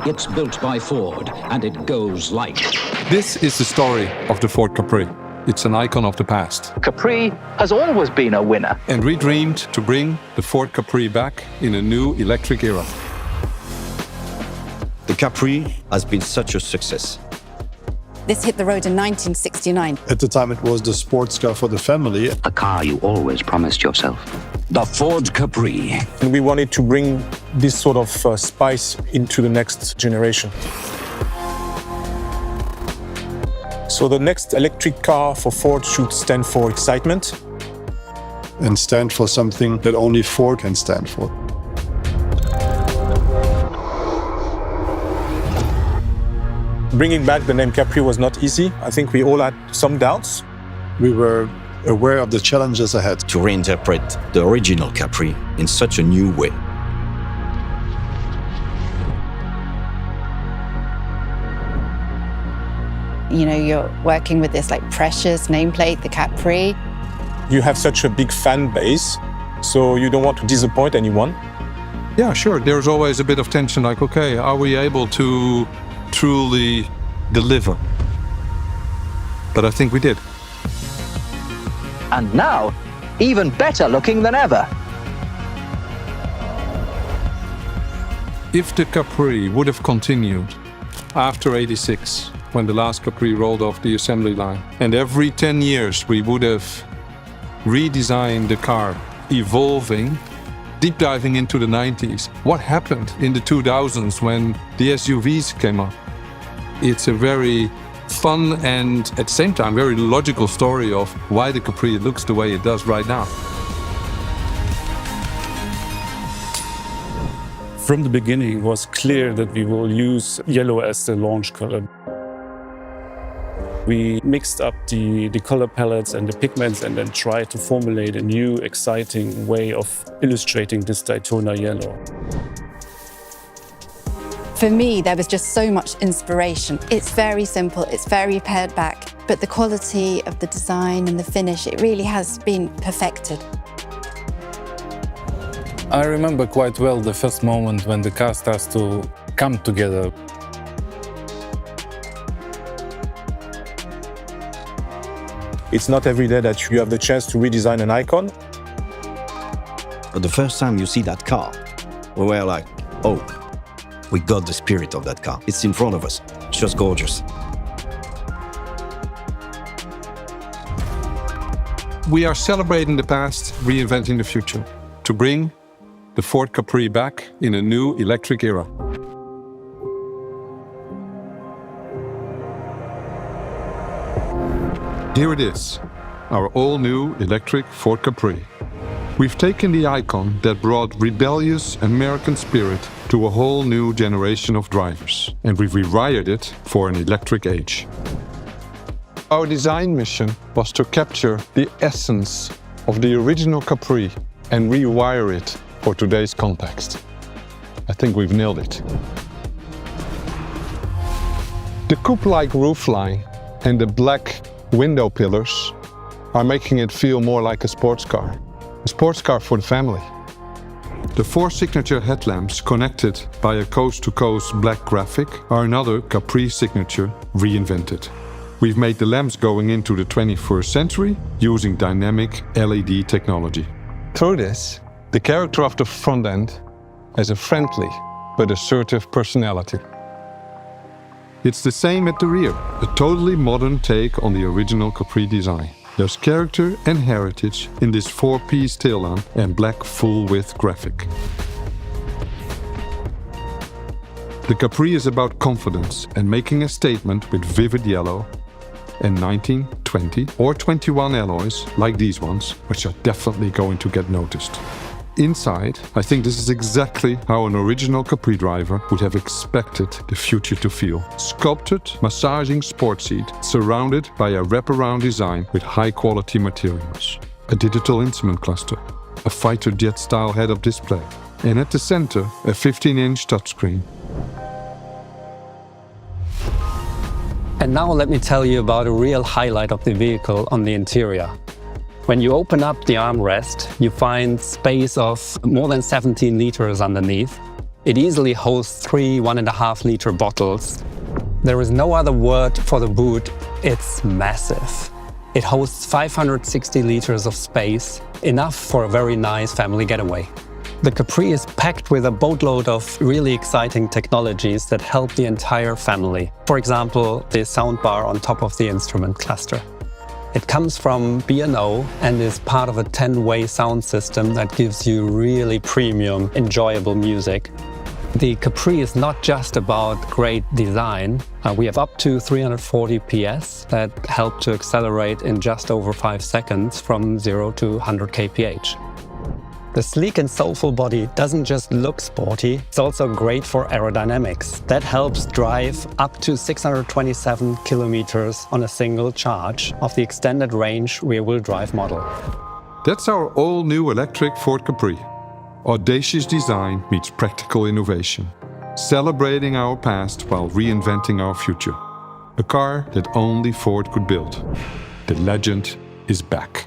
It's built by Ford, and it goes like... This is the story of the Ford Capri. It's an icon of the past. Capri has always been a winner. And we dreamed to bring the Ford Capri back in a new electric era. The Capri has been such a success. This hit the road in 1969. At the time, it was the sports car for the family. A car you always promised yourself. The Ford Capri. And we wanted to bring this sort of spice into the next generation. So the next electric car for Ford should stand for excitement. And stand for something that only Ford can stand for. Bringing back the name Capri was not easy. I think we all had some doubts. We were aware of the challenges ahead. To reinterpret the original Capri in such a new way. You know, you're working with this like precious nameplate, the Capri. You have such a big fan base, so you don't want to disappoint anyone. Yeah, sure. There's always a bit of tension, like, okay, are we able to truly deliver? But I think we did. And now, even better looking than ever. If the Capri would have continued after '86, when the last Capri rolled off the assembly line, and every 10 years we would have redesigned the car, evolving, deep diving into the 90s. What happened in the 2000s when the SUVs came up? It's a very fun and at the same time very logical story of why the Capri looks the way it does right now. From the beginning, it was clear that we will use yellow as the launch color. We mixed up the color palettes and the pigments and then tried to formulate a new, exciting way of illustrating this Daytona yellow. For me, there was just so much inspiration. It's very simple, it's very pared back, but the quality of the design and the finish, it really has been perfected. I remember quite well the first moment when the car starts to come together. It's not every day that you have the chance to redesign an icon. But the first time you see that car, we were like, oh, we got the spirit of that car. It's in front of us. It's just gorgeous. We are celebrating the past, reinventing the future, to bring the Ford Capri back in a new electric era. Here it is, our all-new electric Ford Capri. We've taken the icon that brought rebellious American spirit to a whole new generation of drivers, and we've rewired it for an electric age. Our design mission was to capture the essence of the original Capri and rewire it for today's context. I think we've nailed it. The coupe-like roofline and the black window pillars are making it feel more like a sports car for the family. The 4 signature headlamps connected by a coast-to-coast black graphic are another Capri signature reinvented. We've made the lamps going into the 21st century using dynamic LED technology. Through this, the character of the front end has a friendly but assertive personality. It's the same at the rear, a totally modern take on the original Capri design. There's character and heritage in this 4-piece tail lamp and black full-width graphic. The Capri is about confidence and making a statement with vivid yellow and 19, 20 or 21 alloys like these ones, which are definitely going to get noticed. Inside, I think this is exactly how an original Capri driver would have expected the future to feel. Sculpted, massaging sport seat, surrounded by a wraparound design with high-quality materials. A digital instrument cluster, a fighter jet-style head-up display, and at the center, a 15-inch touchscreen. And now let me tell you about a real highlight of the vehicle on the interior. When you open up the armrest, you find space of more than 17 liters underneath. It easily holds 3 1.5-liter bottles. There is no other word for the boot. It's massive. It hosts 560 liters of space, enough for a very nice family getaway. The Capri is packed with a boatload of really exciting technologies that help the entire family. For example, the soundbar on top of the instrument cluster. It comes from B&O and is part of a 10-way sound system that gives you really premium, enjoyable music. The Capri is not just about great design. We have up to 340 PS that help to accelerate in just over 5 seconds from 0 to 100 kph. The sleek and soulful body doesn't just look sporty, it's also great for aerodynamics. That helps drive up to 627 kilometers on a single charge of the extended range rear-wheel drive model. That's our all-new electric Ford Capri. Audacious design meets practical innovation. Celebrating our past while reinventing our future. A car that only Ford could build. The legend is back.